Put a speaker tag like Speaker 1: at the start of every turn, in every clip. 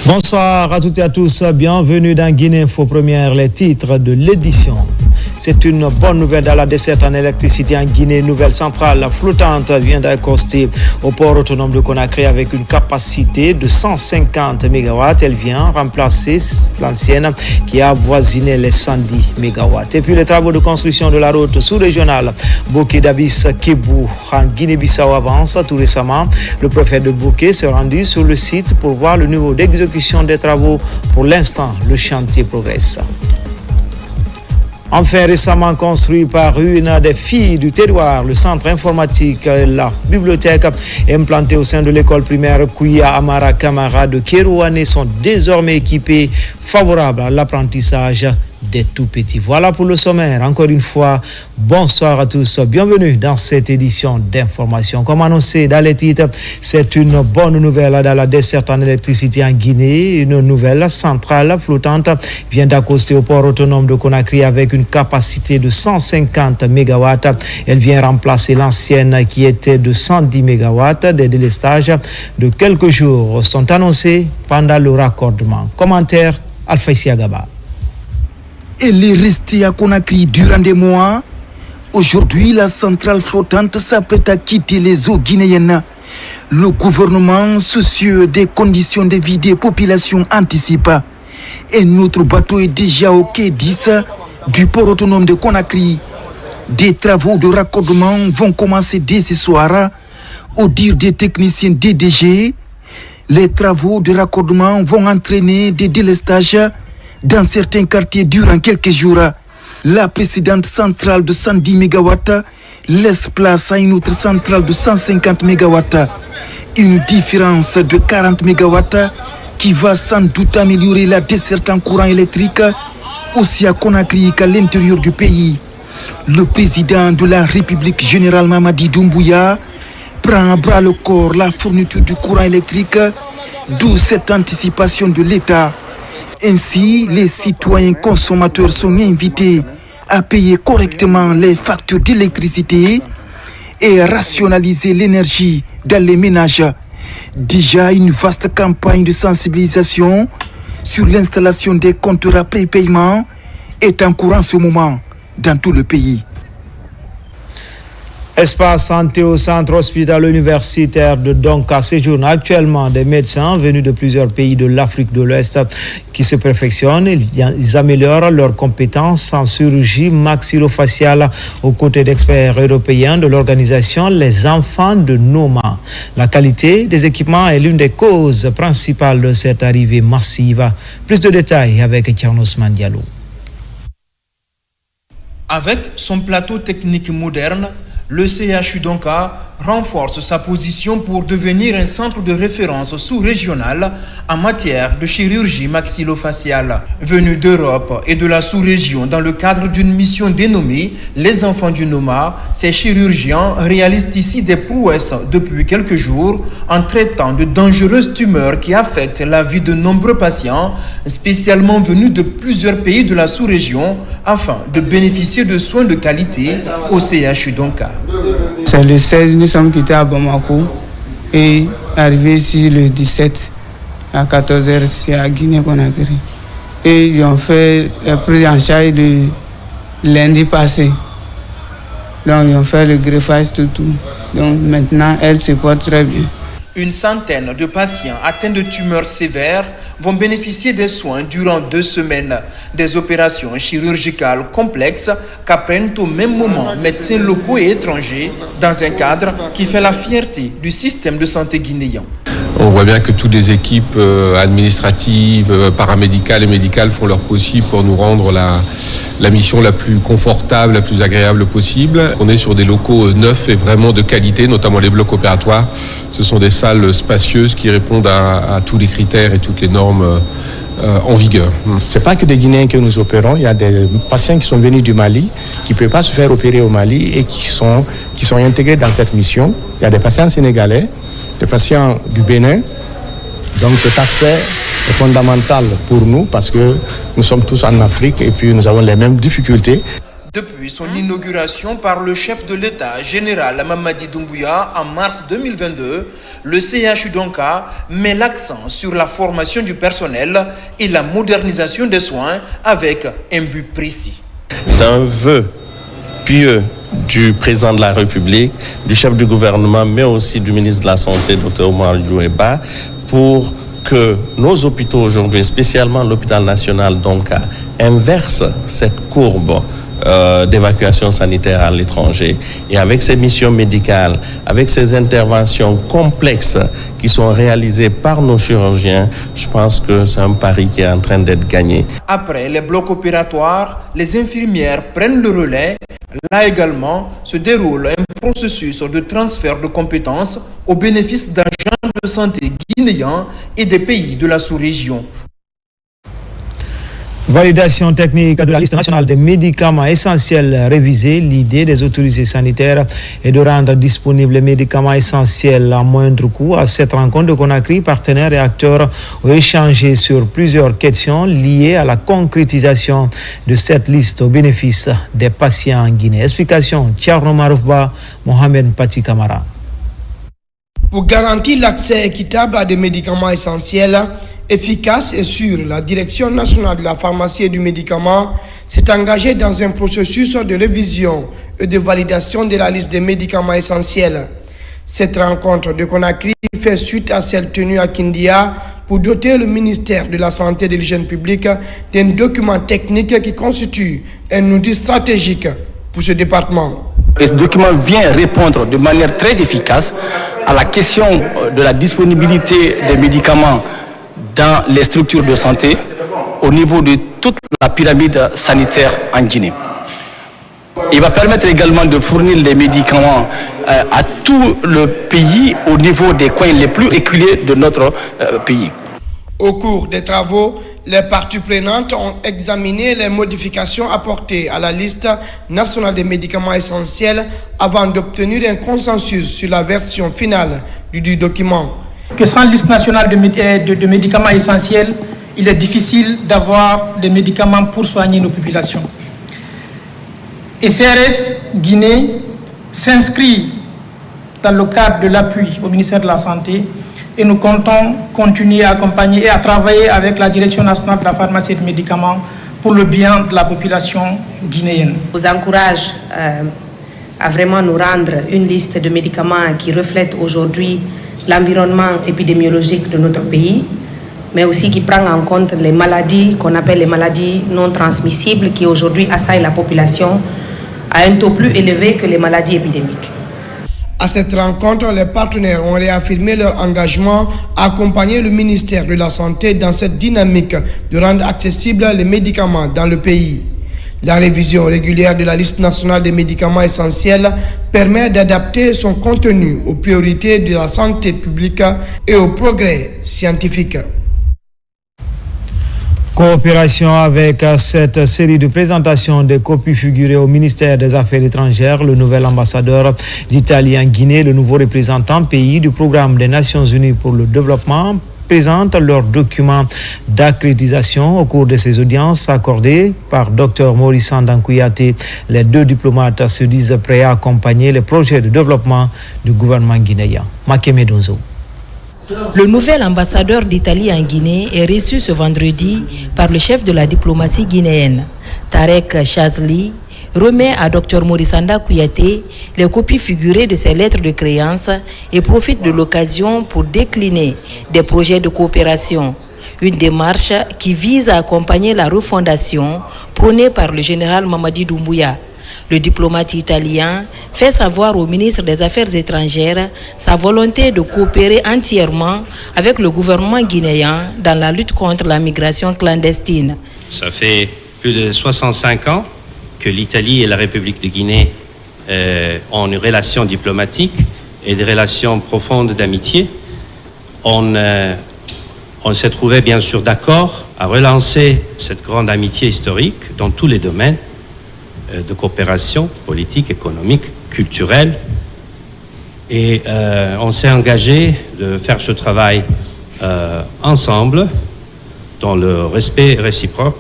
Speaker 1: Bonsoir à toutes et à tous, bienvenue dans Guinée Info Première, les titres de l'édition. C'est une bonne nouvelle dans la desserte en électricité en Guinée. Nouvelle centrale flottante vient d'accoster au port autonome de Conakry avec une capacité de 150 MW. Elle vient remplacer l'ancienne qui a avoisiné les 110 MW. Et puis les travaux de construction de la route sous-régionale Bokeh d'Abis-Kébou en Guinée-Bissau avancent. Tout récemment, le préfet de Bokeh s'est rendu sur le site pour voir le niveau d'exécution des travaux. Pour l'instant, le chantier progresse. Enfin, récemment construit par une des filles du terroir, le centre informatique, la bibliothèque implantée au sein de l'école primaire Kouya Amara Kamara de Kérouané sont désormais équipés favorables à l'apprentissage des tout petits. Voilà pour le sommaire. Encore une fois, bonsoir à tous. Bienvenue dans cette édition d'information. Comme annoncé dans les titres, c'est une bonne nouvelle dans la desserte en électricité en Guinée. Une nouvelle centrale flottante vient d'accoster au port autonome de Conakry avec une capacité de 150 MW. Elle vient remplacer l'ancienne qui était de 110 MW. Des délestages de quelques jours sont annoncés pendant le raccordement. Commentaire Alpha Siagaba.
Speaker 2: Elle est restée à Conakry durant des mois. Aujourd'hui, la centrale flottante s'apprête à quitter les eaux guinéennes. Le gouvernement, soucieux des conditions de vie des populations, anticipe. Et notre bateau est déjà au quai 10 du port autonome de Conakry. Des travaux de raccordement vont commencer dès ce soir. Au dire des techniciens DDG, les travaux de raccordement vont entraîner des délestages dans certains quartiers durant quelques jours. La précédente centrale de 110 MW laisse place à une autre centrale de 150 MW. Une différence de 40 MW qui va sans doute améliorer la desserte en courant électrique aussi à Conakry qu'à l'intérieur du pays. Le président de la République, général Mamadi Doumbouya, prend à bras le corps la fourniture du courant électrique, d'où cette anticipation de l'État. Ainsi, les citoyens consommateurs sont invités à payer correctement les factures d'électricité et à rationaliser l'énergie dans les ménages. Déjà, une vaste campagne de sensibilisation sur l'installation des compteurs à prépaiement est en cours en ce moment dans tout le pays.
Speaker 1: Espace santé au centre hospitalo-universitaire de Donka séjournent actuellement des médecins venus de plusieurs pays de l'Afrique de l'Ouest qui se perfectionnent. Ils améliorent leurs compétences en chirurgie maxillofaciale aux côtés d'experts européens de l'organisation Les Enfants de Noma. La qualité des équipements est l'une des causes principales de cette arrivée massive. Plus de détails avec Tchernos Mandialo.
Speaker 3: Avec son plateau technique moderne, le CHU Donka renforce sa position pour devenir un centre de référence sous-régional en matière de chirurgie maxillofaciale. Venu d'Europe et de la sous-région dans le cadre d'une mission dénommée Les Enfants du Noma, ces chirurgiens réalisent ici des prouesses depuis quelques jours en traitant de dangereuses tumeurs qui affectent la vie de nombreux patients, spécialement venus de plusieurs pays de la sous-région, afin de bénéficier de soins de qualité au CHU Donka.
Speaker 4: C'est le 16, nous sommes quittés à Bamako et arrivés ici le 17 à 14h, c'est à Guinée-Conakry. Et ils ont fait la prise en charge de lundi passé. Donc ils ont fait le greffage, tout. Donc maintenant, elle se porte très bien.
Speaker 3: Une centaine de patients atteints de tumeurs sévères vont bénéficier des soins durant 2 semaines. Des opérations chirurgicales complexes qu'apprennent au même moment médecins locaux et étrangers dans un cadre qui fait la fierté du système de santé guinéen.
Speaker 5: On voit bien que toutes les équipes administratives, paramédicales et médicales font leur possible pour nous rendre la mission la plus confortable, la plus agréable possible. On est sur des locaux neufs et vraiment de qualité, notamment les blocs opératoires. Ce sont des salles spacieuses qui répondent à tous les critères et toutes les normes en vigueur.
Speaker 6: Ce n'est pas que des Guinéens que nous opérons, il y a des patients qui sont venus du Mali, qui ne peuvent pas se faire opérer au Mali et qui sont intégrés dans cette mission. Il y a des patients sénégalais, des patients du Bénin. Donc cet aspect est fondamental pour nous parce que nous sommes tous en Afrique et puis nous avons les mêmes difficultés.
Speaker 3: Depuis depuis son inauguration par le chef de l'État général Mamadi Doumbouya en mars 2022, le CHU Donka met l'accent sur la formation du personnel et la modernisation des soins avec un but précis.
Speaker 7: C'est un vœu pieux du président de la République, du chef du gouvernement, mais aussi du ministre de la Santé, Dr Omar Djoueba, pour que nos hôpitaux aujourd'hui, spécialement l'hôpital national Donka, inversent cette courbe d'évacuation sanitaire à l'étranger. Et avec ces missions médicales, avec ces interventions complexes qui sont réalisées par nos chirurgiens, je pense que c'est un pari qui est en train d'être gagné.
Speaker 3: Après les blocs opératoires, les infirmières prennent le relais. Là également se déroule un processus de transfert de compétences au bénéfice d'agents de santé guinéens et des pays de la sous-région.
Speaker 1: Validation technique de la liste nationale des médicaments essentiels révisée. L'idée des autorités sanitaires est de rendre disponibles les médicaments essentiels à moindre coût. À cette rencontre de Conakry, partenaires et acteurs ont échangé sur plusieurs questions liées à la concrétisation de cette liste au bénéfice des patients en Guinée. Explication, Tcharno Maroufba, Mohamed Pati Kamara.
Speaker 8: Pour garantir l'accès équitable à des médicaments essentiels, efficace et sûr, la Direction nationale de la pharmacie et du médicament s'est engagée dans un processus de révision et de validation de la liste des médicaments essentiels. Cette rencontre de Conakry fait suite à celle tenue à Kindia pour doter le ministère de la Santé et de l'Hygiène publique d'un document technique qui constitue un outil stratégique pour ce département.
Speaker 9: Ce document vient répondre de manière très efficace à la question de la disponibilité des médicaments dans les structures de santé au niveau de toute la pyramide sanitaire en Guinée. Il va permettre également de fournir les médicaments à tout le pays au niveau des coins les plus reculés de notre pays.
Speaker 8: Au cours des travaux, les parties prenantes ont examiné les modifications apportées à la liste nationale des médicaments essentiels avant d'obtenir un consensus sur la version finale du document.
Speaker 10: Que sans liste nationale de médicaments essentiels, il est difficile d'avoir des médicaments pour soigner nos populations. Et CRS Guinée s'inscrit dans le cadre de l'appui au ministère de la Santé et nous comptons continuer à accompagner et à travailler avec la Direction nationale de la pharmacie et des médicaments pour le bien de la population guinéenne.
Speaker 11: Je vous encourage à vraiment nous rendre une liste de médicaments qui reflète aujourd'hui l'environnement épidémiologique de notre pays, mais aussi qui prend en compte les maladies qu'on appelle les maladies non transmissibles qui aujourd'hui assaillent la population à un taux plus élevé que les maladies épidémiques.
Speaker 8: À cette rencontre, les partenaires ont réaffirmé leur engagement à accompagner le ministère de la Santé dans cette dynamique de rendre accessibles les médicaments dans le pays. La révision régulière de la liste nationale des médicaments essentiels permet d'adapter son contenu aux priorités de la santé publique et aux progrès scientifiques.
Speaker 1: Coopération avec cette série de présentations de copies figurées au ministère des Affaires étrangères, le nouvel ambassadeur d'Italie en Guinée, le nouveau représentant pays du programme des Nations Unies pour le développement, présentent leurs documents d'accréditation au cours de ces audiences accordées par Dr Maurice Sandankouyaté. Les deux diplomates se disent prêts à accompagner les projets de développement du gouvernement guinéen. Makeme Donzo.
Speaker 12: Le nouvel ambassadeur d'Italie en Guinée est reçu ce vendredi par le chef de la diplomatie guinéenne, Tarek Chazli, remet à Dr Maurice Sandankouyaté les copies figurées de ses lettres de créance et profite de l'occasion pour décliner des projets de coopération. Une démarche qui vise à accompagner la refondation prônée par le général Mamadi Doumbouya. Le diplomate italien fait savoir au ministre des Affaires étrangères sa volonté de coopérer entièrement avec le gouvernement guinéen dans la lutte contre la migration clandestine.
Speaker 13: Ça fait plus de 65 ans que l'Italie et la République de Guinée ont une relation diplomatique et des relations profondes d'amitié. On s'est trouvé bien sûr d'accord à relancer cette grande amitié historique dans tous les domaines de coopération politique, économique, culturelle. Et on s'est engagé de faire ce travail ensemble dans le respect réciproque.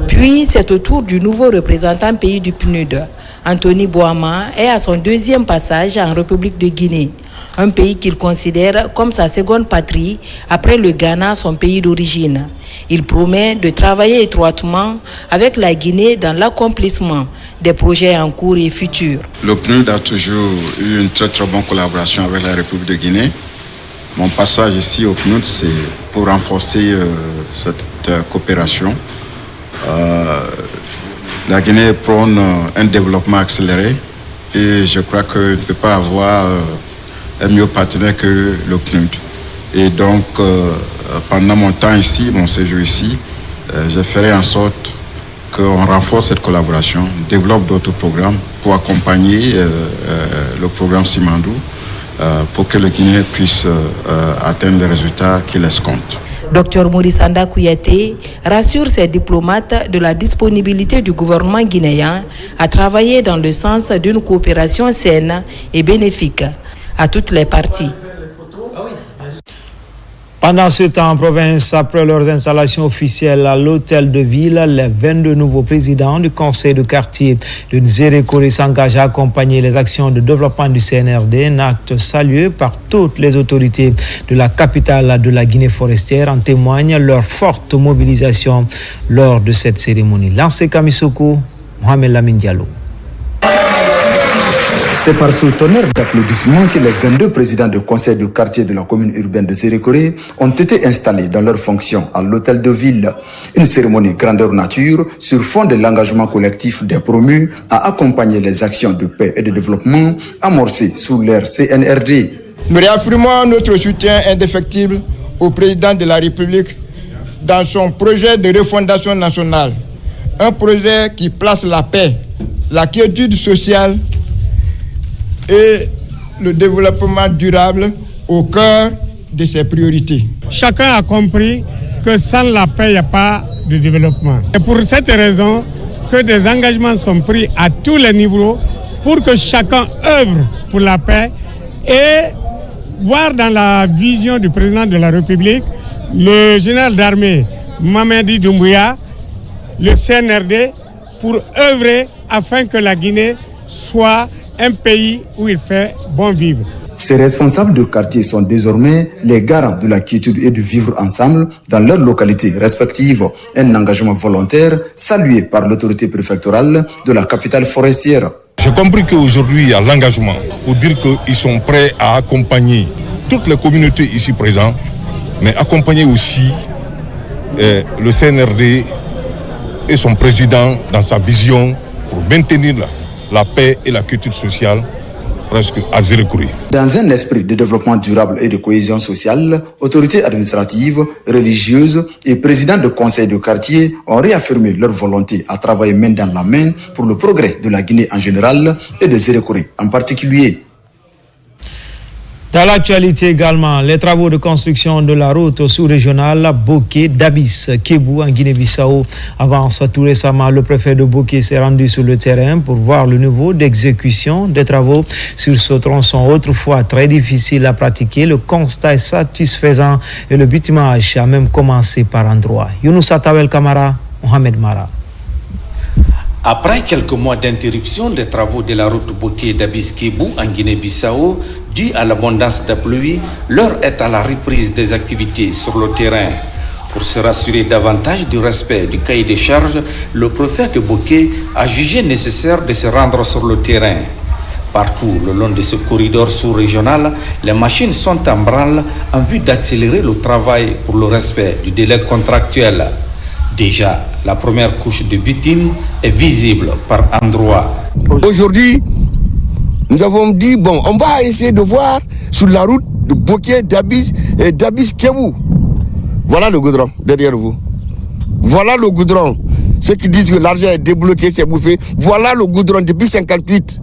Speaker 12: Puis, c'est au tour du nouveau représentant pays du PNUD. Anthony Bouama est à son deuxième passage en République de Guinée, un pays qu'il considère comme sa seconde patrie après le Ghana, son pays d'origine. Il promet de travailler étroitement avec la Guinée dans l'accomplissement des projets en cours et futurs.
Speaker 14: Le PNUD a toujours eu une très bonne collaboration avec la République de Guinée. Mon passage ici au PNUD, c'est pour renforcer cette coopération. La Guinée prône un développement accéléré et je crois qu'il ne peut pas avoir un mieux partenaire que le PNUD. Et donc, pendant mon temps ici, mon séjour ici, je ferai en sorte qu'on renforce cette collaboration, développe d'autres programmes pour accompagner le programme Simandou pour que le Guinéen puisse atteindre les résultats qu'il escompte.
Speaker 12: Dr Morisanda Kouyaté rassure ses diplomates de la disponibilité du gouvernement guinéen à travailler dans le sens d'une coopération saine et bénéfique à toutes les parties.
Speaker 1: Pendant ce temps en province, après leurs installations officielles à l'hôtel de ville, les 22 nouveaux présidents du conseil de quartier de Nzérékoré s'engagent à accompagner les actions de développement du CNRD, un acte salué par toutes les autorités de la capitale de la Guinée forestière. En témoigne leur forte mobilisation lors de cette cérémonie. Lancé Kamisoko, Mohamed Lamine Diallo.
Speaker 2: C'est par ce tonnerre d'applaudissements que les 22 présidents du conseil de quartier de la commune urbaine de Nzérékoré ont été installés dans leurs fonctions à l'hôtel de ville. Une cérémonie grandeur nature sur fond de l'engagement collectif des promus à accompagner les actions de paix et de développement amorcées sous l'ère CNRD.
Speaker 15: Nous réaffirmons notre soutien indéfectible au président de la République dans son projet de refondation nationale. Un projet qui place la paix, la quiétude sociale et le développement durable au cœur de ses priorités.
Speaker 16: Chacun a compris que sans la paix, il n'y a pas de développement. C'est pour cette raison que des engagements sont pris à tous les niveaux pour que chacun œuvre pour la paix et voir dans la vision du président de la République, le général d'armée Mamadi Doumbouya, le CNRD, pour œuvrer afin que la Guinée soit un pays où il fait bon vivre.
Speaker 2: Ces responsables de quartier sont désormais les garants de la quiétude et du vivre ensemble dans leurs localités respectives. Un engagement volontaire salué par l'autorité préfectorale de la capitale forestière.
Speaker 17: J'ai compris qu'aujourd'hui il y a l'engagement pour dire qu'ils sont prêts à accompagner toutes les communautés ici présentes, mais accompagner aussi le CNRD et son président dans sa vision pour maintenir la paix et la culture sociale presque à Nzérékoré.
Speaker 2: Dans un esprit de développement durable et de cohésion sociale, autorités administratives, religieuses et présidents de conseils de quartier ont réaffirmé leur volonté à travailler main dans la main pour le progrès de la Guinée en général et de Nzérékoré en particulier.
Speaker 1: Dans l'actualité également, les travaux de construction de la route sous-régionale Boké-Dabis-Kébou en Guinée-Bissau avancent. Tout récemment, le préfet de Boké s'est rendu sur le terrain pour voir le niveau d'exécution des travaux sur ce tronçon autrefois très difficile à pratiquer. Le constat est satisfaisant et le bitumage a même commencé par endroits. Younoussa Tawel Kamara, Mohamed Mara.
Speaker 18: Après quelques mois d'interruption des travaux de la route Boké-Dabis-Kébou en Guinée-Bissau, dû à l'abondance de pluie, l'heure est à la reprise des activités sur le terrain. Pour se rassurer davantage du respect du cahier des charges, le préfet de Boké a jugé nécessaire de se rendre sur le terrain. Partout le long de ce corridor sous-régional, les machines sont en branle en vue d'accélérer le travail pour le respect du délai contractuel. Déjà, la première couche de bitume est visible par endroits.
Speaker 15: Aujourd'hui, nous avons dit, on va essayer de voir sur la route de Boké, Dabis et Dabis-Kébou. Voilà le goudron derrière vous. Voilà le goudron. Ceux qui disent que l'argent est débloqué, c'est bouffé. Voilà le goudron depuis 1958.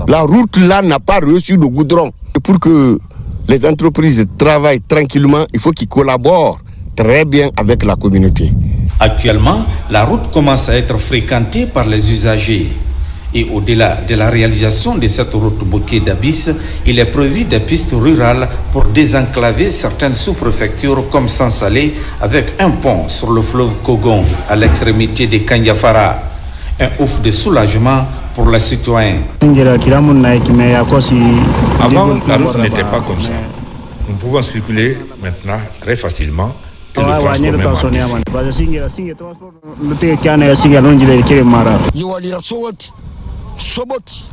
Speaker 15: La route là n'a pas reçu de goudron. Et pour que les entreprises travaillent tranquillement, il faut qu'ils collaborent très bien avec la communauté.
Speaker 18: Actuellement, la route commence à être fréquentée par les usagers. Et au-delà de la réalisation de cette route Bokeh d'Abis, il est prévu des pistes rurales pour désenclaver certaines sous-préfectures comme Sansalé avec un pont sur le fleuve Kogon à l'extrémité de Kanyafara. Un ouf de soulagement pour les citoyens.
Speaker 19: Avant, la route n'était pas comme ça. Nous pouvons circuler maintenant très facilement et le transport même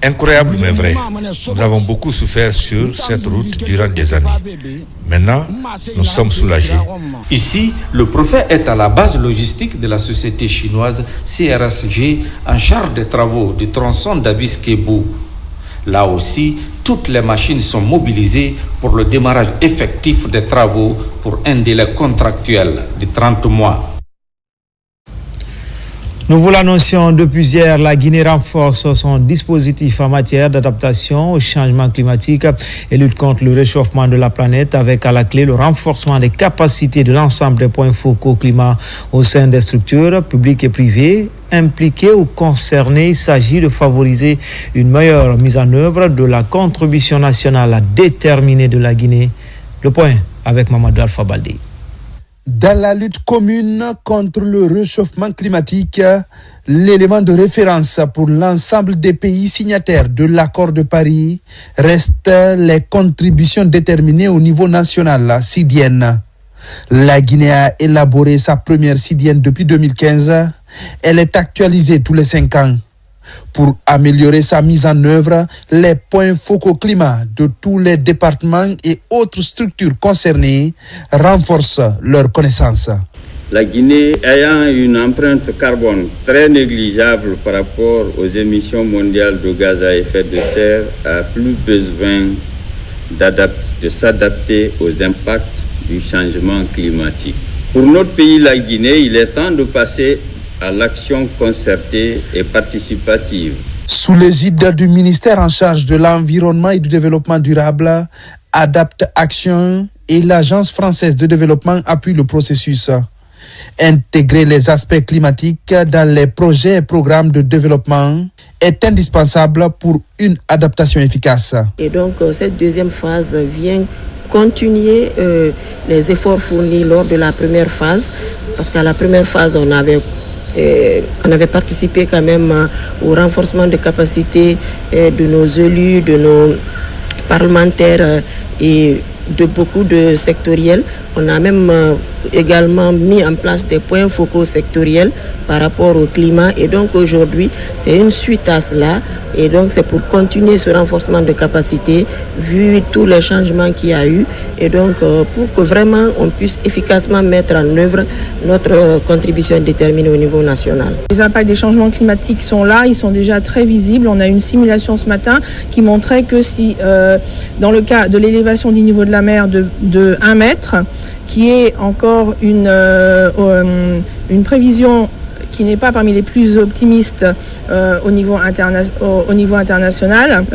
Speaker 19: incroyable mais vrai. Nous avons beaucoup souffert sur cette route durant des années. Maintenant, nous sommes soulagés.
Speaker 18: Ici, le préfet est à la base logistique de la société chinoise CRSG en charge des travaux du tronçon d'Abis Kébou. Là aussi, toutes les machines sont mobilisées pour le démarrage effectif des travaux pour un délai contractuel de 30 mois.
Speaker 1: Nous vous l'annoncions depuis hier, la Guinée renforce son dispositif en matière d'adaptation au changement climatique et lutte contre le réchauffement de la planète avec à la clé le renforcement des capacités de l'ensemble des points focaux climat au sein des structures publiques et privées impliquées ou concernées. Il s'agit de favoriser une meilleure mise en œuvre de la contribution nationale déterminée de la Guinée. Le point avec Mamadou Alpha Baldé.
Speaker 2: Dans la lutte commune contre le réchauffement climatique, l'élément de référence pour l'ensemble des pays signataires de l'accord de Paris reste les contributions déterminées au niveau national, CIDIEN. La Guinée a élaboré sa première CIDIEN depuis 2015. Elle est actualisée tous les 5 ans. Pour améliorer sa mise en œuvre, les points focaux climat de tous les départements et autres structures concernées renforcent leurs connaissances.
Speaker 20: La Guinée ayant une empreinte carbone très négligeable par rapport aux émissions mondiales de gaz à effet de serre a plus besoin de s'adapter aux impacts du changement climatique. Pour notre pays, la Guinée, il est temps de passer à l'action concertée et participative.
Speaker 2: Sous l'égide du ministère en charge de l'environnement et du développement durable, Adapt Action et l'Agence française de développement appuient le processus. Intégrer les aspects climatiques dans les projets et programmes de développement est indispensable pour une adaptation efficace.
Speaker 21: Et donc cette deuxième phase vient continuer les efforts fournis lors de la première phase, parce qu'à la première phase on avait participé quand même au renforcement des capacités de nos élus, de nos parlementaires et de beaucoup de sectoriels. On a même également mis en place des points focaux sectoriels par rapport au climat. Et donc aujourd'hui, c'est une suite à cela. Et donc c'est pour continuer ce renforcement de capacité, vu tous les changements qu'il y a eu. Et donc pour que vraiment on puisse efficacement mettre en œuvre notre contribution déterminée au niveau national.
Speaker 22: Les impacts des changements climatiques sont là, ils sont déjà très visibles. On a une simulation ce matin qui montrait que si, dans le cas de l'élévation du niveau de la mer de 1 mètre, qui est encore une prévision qui n'est pas parmi les plus optimistes au niveau international.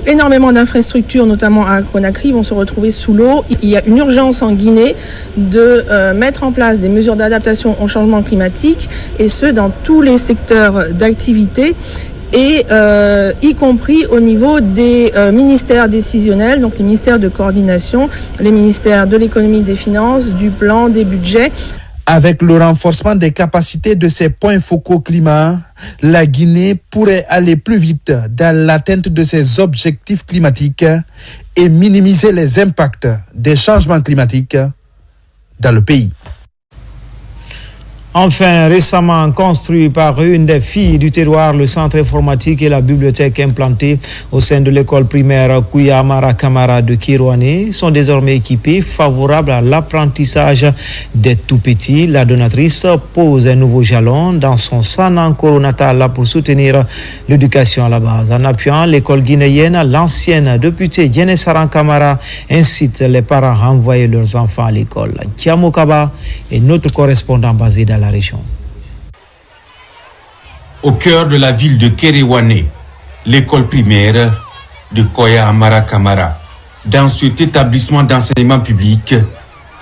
Speaker 22: Énormément d'infrastructures, notamment à Conakry, vont se retrouver sous l'eau. Il y a une urgence en Guinée de mettre en place des mesures d'adaptation au changement climatique, et ce, dans tous les secteurs d'activité, et y compris au niveau des ministères décisionnels, donc les ministères de coordination, les ministères de l'économie, des finances, du plan, des budgets.
Speaker 2: Avec le renforcement des capacités de ces points focaux climat, la Guinée pourrait aller plus vite dans l'atteinte de ses objectifs climatiques et minimiser les impacts des changements climatiques dans le pays.
Speaker 1: Enfin, récemment construit par une des filles du terroir, le centre informatique et la bibliothèque implantée au sein de l'école primaire Kouya Amara Kamara de Kirouané sont désormais équipés, favorables à l'apprentissage des tout-petits. La donatrice pose un nouveau jalon dans son Sanankoro natal pour soutenir l'éducation à la base. En appuyant l'école guinéenne, l'ancienne députée Diéné Saran Kamara incite les parents à envoyer leurs enfants à l'école. Thiamo Kaba est notre correspondant basé dans la région.
Speaker 23: Au cœur de la ville de Kéréouané, l'école primaire de Kouya Amara Kamara. Dans cet établissement d'enseignement public,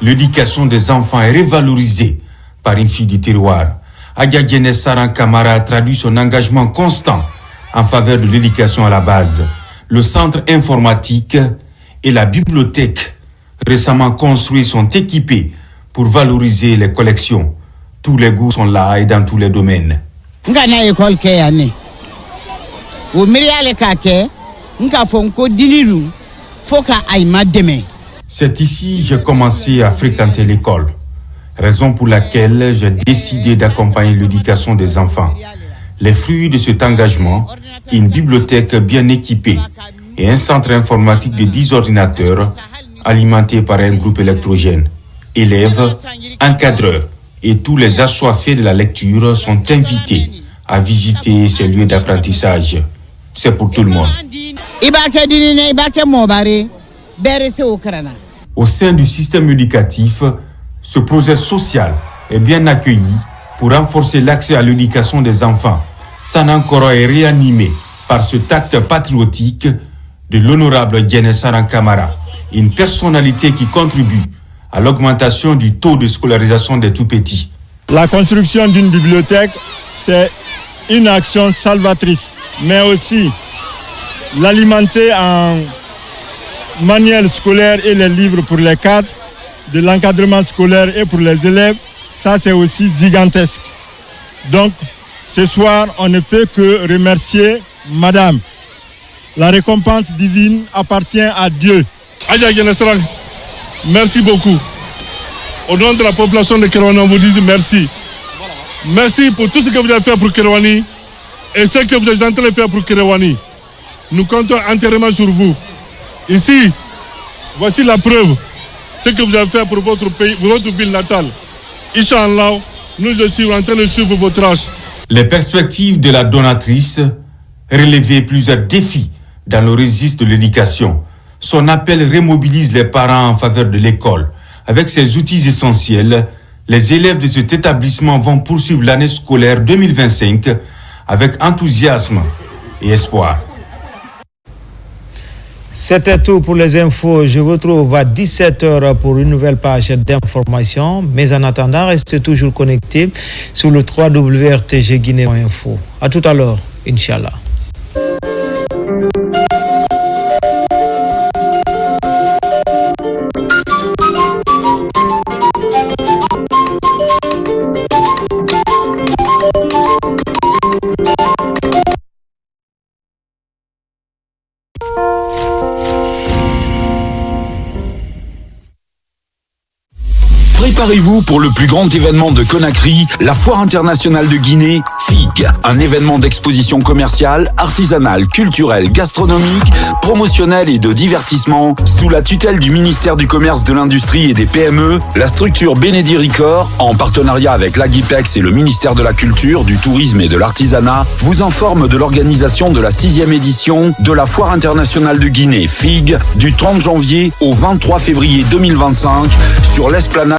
Speaker 23: l'éducation des enfants est révalorisée par une fille du terroir. Adja Diéné Saran Kamara a traduit son engagement constant en faveur de l'éducation à la base. Le centre informatique et la bibliothèque récemment construits sont équipés pour valoriser les collections. Tous les goûts sont là et dans tous les domaines. C'est ici que j'ai commencé à fréquenter l'école, raison pour laquelle j'ai décidé d'accompagner l'éducation des enfants. Les fruits de cet engagement, une bibliothèque bien équipée et un centre informatique de 10 ordinateurs alimenté par un groupe électrogène. Élèves, encadreurs et tous les assoiffés de la lecture sont invités à visiter ces lieux d'apprentissage. C'est pour tout le monde. Au sein du système éducatif, ce projet social est bien accueilli pour renforcer l'accès à l'éducation des enfants. Sanankoro est réanimé par cet acte patriotique de l'honorable Diéné Saran Camara, une personnalité qui contribue à l'augmentation du taux de scolarisation des tout-petits.
Speaker 4: La construction d'une bibliothèque, c'est une action salvatrice, mais aussi l'alimenter en manuels scolaires et les livres pour les cadres, de l'encadrement scolaire et pour les élèves, ça c'est aussi gigantesque. Donc, ce soir, on ne peut que remercier Madame. La récompense divine appartient à Dieu.
Speaker 5: Merci beaucoup. Au nom de la population de Kerouani, on vous dit merci. Merci pour tout ce que vous avez fait pour Kerouani et ce que vous êtes en train de faire pour Kerouani. Nous comptons entièrement sur vous. Ici, voici la preuve. Ce que vous avez fait pour votre pays, pour votre ville natale. Inch'Allah, nous aussi en train de suivre vos traces.
Speaker 23: Les perspectives de la donatrice relevaient plusieurs défis dans le registre de l'éducation. Son appel remobilise les parents en faveur de l'école. Avec ces outils essentiels, les élèves de cet établissement vont poursuivre l'année scolaire 2025 avec enthousiasme et espoir.
Speaker 1: C'était tout pour les infos. Je vous retrouve à 17h pour une nouvelle page d'information. Mais en attendant, restez toujours connectés sur le www.rtgguinée.info. À tout à l'heure, Inch'Allah.
Speaker 6: Préparez-vous pour le plus grand événement de Conakry, la Foire internationale de Guinée, FIG. Un événement d'exposition commerciale, artisanale, culturelle, gastronomique, promotionnelle et de divertissement. Sous la tutelle du ministère du Commerce, de l'Industrie et des PME, la structure Benedi Ricor, en partenariat avec l'Agipex et le ministère de la Culture, du Tourisme et de l'Artisanat, vous informe de l'organisation de la 6e édition de la Foire internationale de Guinée, FIG, du 30 janvier au 23 février 2025 sur l'esplanade